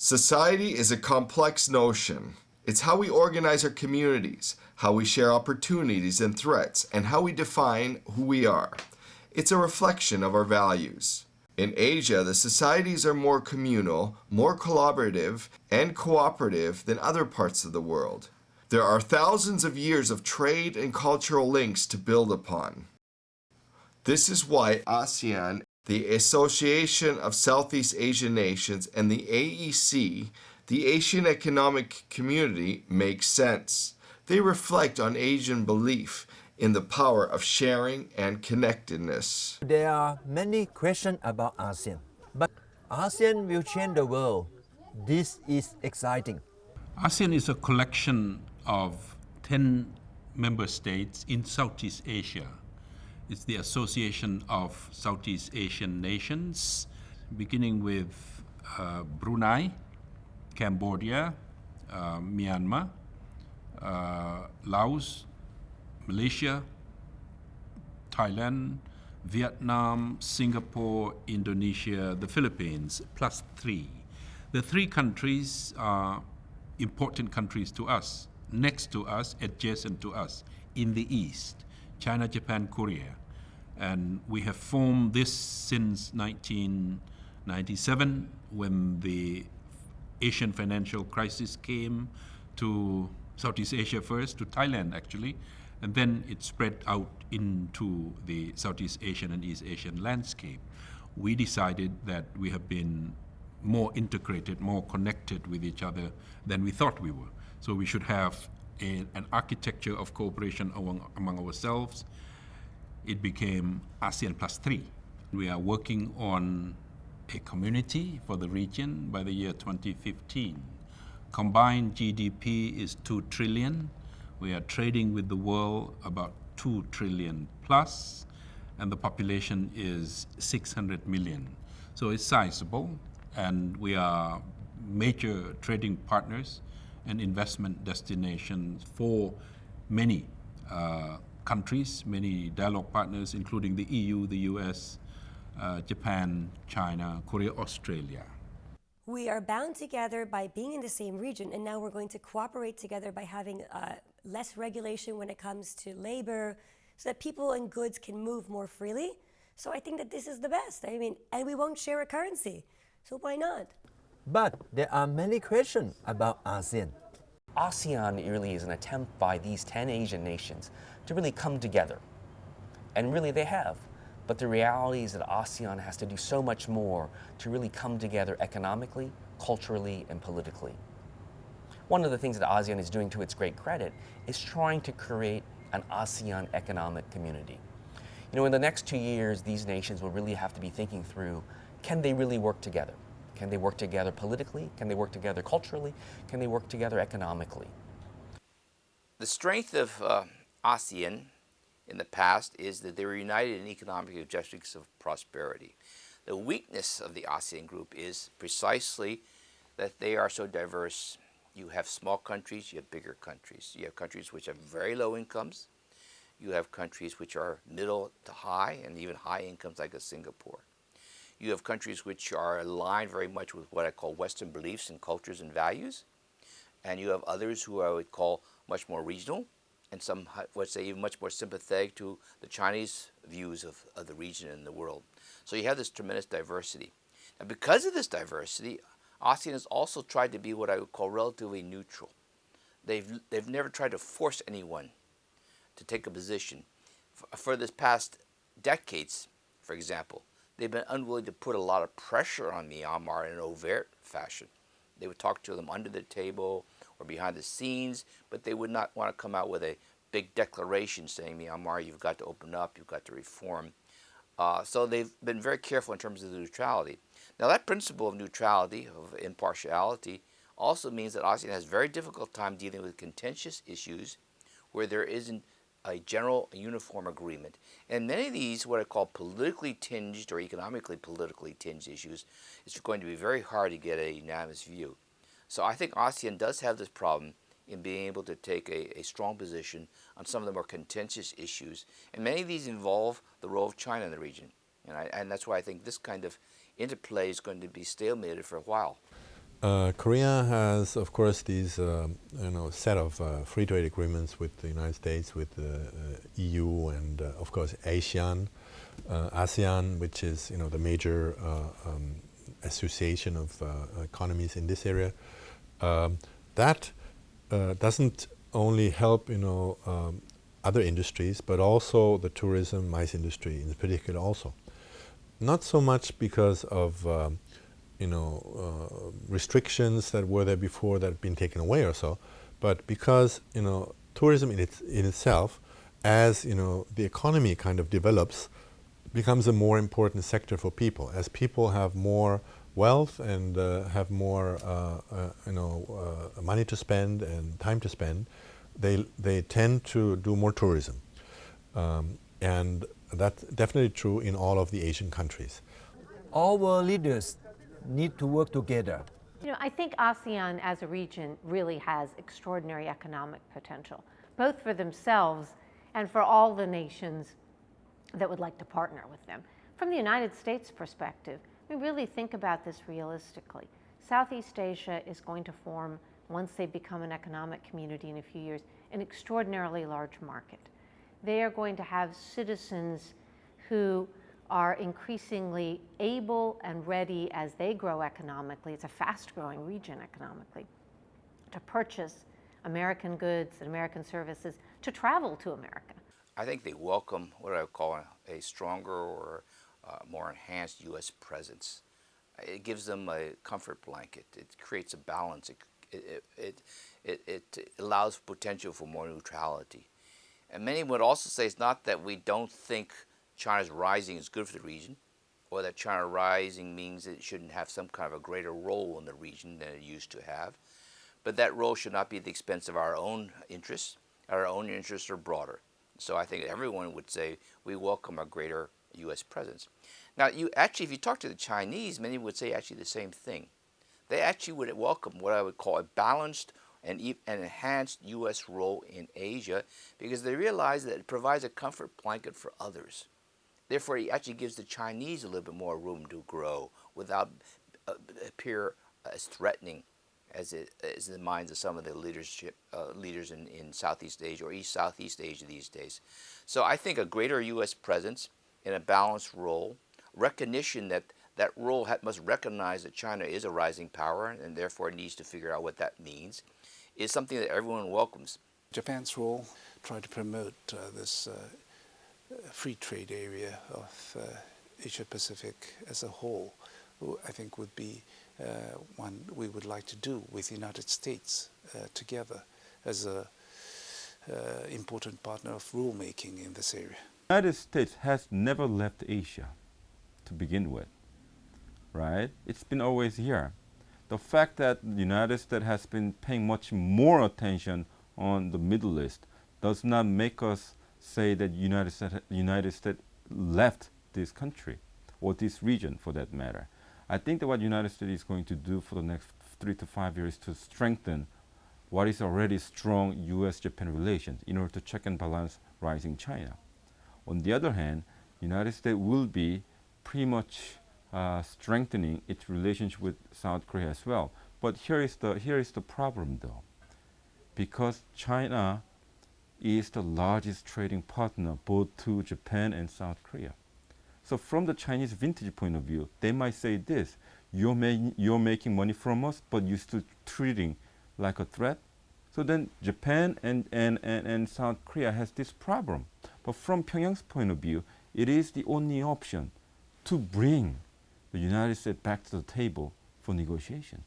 Society is a complex notion. It's how we organize our communities, how we share opportunities and threats, and how we define who we are. It's a reflection of our values. In Asia, the societies are more communal, more collaborative, and cooperative than other parts of the world. There are thousands of years of trade and cultural links to build upon. This is why ASEAN, the Association of Southeast Asian Nations, and the AEC, the Asian Economic Community, make sense. They reflect on Asian belief in the power of sharing and connectedness. There are many questions about ASEAN, but ASEAN will change the world. This is exciting. ASEAN is a collection of 10 member states in Southeast Asia. It's the Association of Southeast Asian Nations, beginning with Brunei, Cambodia, Myanmar, Laos, Malaysia, Thailand, Vietnam, Singapore, Indonesia, the Philippines, plus 3. The 3 countries are important countries to us, next to us, adjacent to us, in the East, China, Japan, Korea. And we have formed this since 1997, when the Asian financial crisis came to Southeast Asia first, to Thailand actually, and then it spread out into the Southeast Asian and East Asian landscape. We decided that we have been more integrated, more connected with each other than we thought we were. So we should have an architecture of cooperation among ourselves. It became ASEAN plus 3. We are working on a community for the region by the year 2015. Combined GDP is 2 trillion. We are trading with the world about 2 trillion plus, and the population is 600 million. So it's sizable, and we are major trading partners and investment destinations for many countries, many dialogue partners, including the EU, the US, Japan, China, Korea, Australia. We are bound together by being in the same region, and now we're going to cooperate together by having less regulation when it comes to labor, so that people and goods can move more freely. So I think that this is the best. I mean, and we won't share a currency, so why not? But there are many questions about ASEAN. ASEAN really is an attempt by these 10 Asian nations to really come together. And really they have. But the reality is that ASEAN has to do so much more to really come together economically, culturally, and politically. One of the things that ASEAN is doing to its great credit is trying to create an ASEAN economic community. You know, in the next 2 years, these nations will really have to be thinking through, can they really work together? Can they work together politically? Can they work together culturally? Can they work together economically? The strength of ASEAN in the past is that they were united in economic objectives of prosperity. The weakness of the ASEAN group is precisely that they are so diverse. You have small countries, you have bigger countries. You have countries which have very low incomes. You have countries which are middle to high, and even high incomes like a Singapore. You have countries which are aligned very much with what I call Western beliefs and cultures and values. And you have others who I would call much more regional, and some would say even much more sympathetic to the Chinese views of the region and the world. So you have this tremendous diversity. Now, because of this diversity, ASEAN has also tried to be what I would call relatively neutral. They've never tried to force anyone to take a position. For this past decades, for example, they've been unwilling to put a lot of pressure on Myanmar in an overt fashion. They would talk to them under the table or behind the scenes, but they would not want to come out with a big declaration saying, Myanmar, you've got to open up, you've got to reform. So they've been very careful in terms of the neutrality. Now that principle of neutrality, of impartiality, also means that ASEAN has a very difficult time dealing with contentious issues where there isn't a general uniform agreement. And many of these, what I call politically tinged or economically politically tinged issues, it's going to be very hard to get a unanimous view. So I think ASEAN does have this problem in being able to take a strong position on some of the more contentious issues. And many of these involve the role of China in the region. And that's why I think this kind of interplay is going to be stalemated for a while. Korea has, of course, these set of free trade agreements with the United States, with the EU, and of course ASEAN, which is the major association of economies in this area. That doesn't only help other industries, but also the tourism, MICE industry in particular also. Not so much because of restrictions that were there before that have been taken away or so, but because tourism in itself, as the economy kind of develops, becomes a more important sector for people. As people have more wealth and have more money to spend and time to spend, they tend to do more tourism, and that's definitely true in all of the Asian countries. Our leaders need to work together. I think ASEAN as a region really has extraordinary economic potential, both for themselves and for all the nations that would like to partner with them. From the United States perspective, we really think about this realistically. Southeast Asia is going to form, once they become an economic community in a few years, an extraordinarily large market. They are going to have citizens who are increasingly able and ready as they grow economically, it's a fast-growing region economically, to purchase American goods and American services, to travel to America. I think they welcome what I would call a stronger or more enhanced U.S. presence. It gives them a comfort blanket. It creates a balance. It allows potential for more neutrality. And many would also say it's not that we don't think China's rising is good for the region, or that China rising means it shouldn't have some kind of a greater role in the region than it used to have. But that role should not be at the expense of our own interests. Our own interests are broader. So I think everyone would say we welcome a greater U.S. presence. Now, if you talk to the Chinese, many would say actually the same thing. They actually would welcome what I would call a balanced and enhanced U.S. role in Asia, because they realize that it provides a comfort blanket for others. Therefore, it actually gives the Chinese a little bit more room to grow without appear as threatening as it is in the minds of some of the leaders in Southeast Asia or Southeast Asia these days. So I think a greater U.S. presence in a balanced role, recognition that that role must recognize that China is a rising power and therefore needs to figure out what that means, is something that everyone welcomes. Japan's role, try to promote this free trade area of Asia Pacific as a whole, I think would be one we would like to do with the United States together as an important partner of rulemaking in this area. The United States has never left Asia to begin with, right? It's been always here. The fact that the United States has been paying much more attention on the Middle East does not make us say that United States left this country or this region for that matter. I think that what the United States is going to do for the next 3 to 5 years is to strengthen what is already strong U.S.-Japan relations in order to check and balance rising China. On the other hand, the United States will be pretty much strengthening its relationship with South Korea as well. But here is the problem though, because China is the largest trading partner both to Japan and South Korea. So from the Chinese vintage point of view, they might say this: you're making money from us, but you're still treating like a threat. So then Japan and South Korea has this problem. But from Pyongyang's point of view, it is the only option to bring the United States back to the table for negotiation.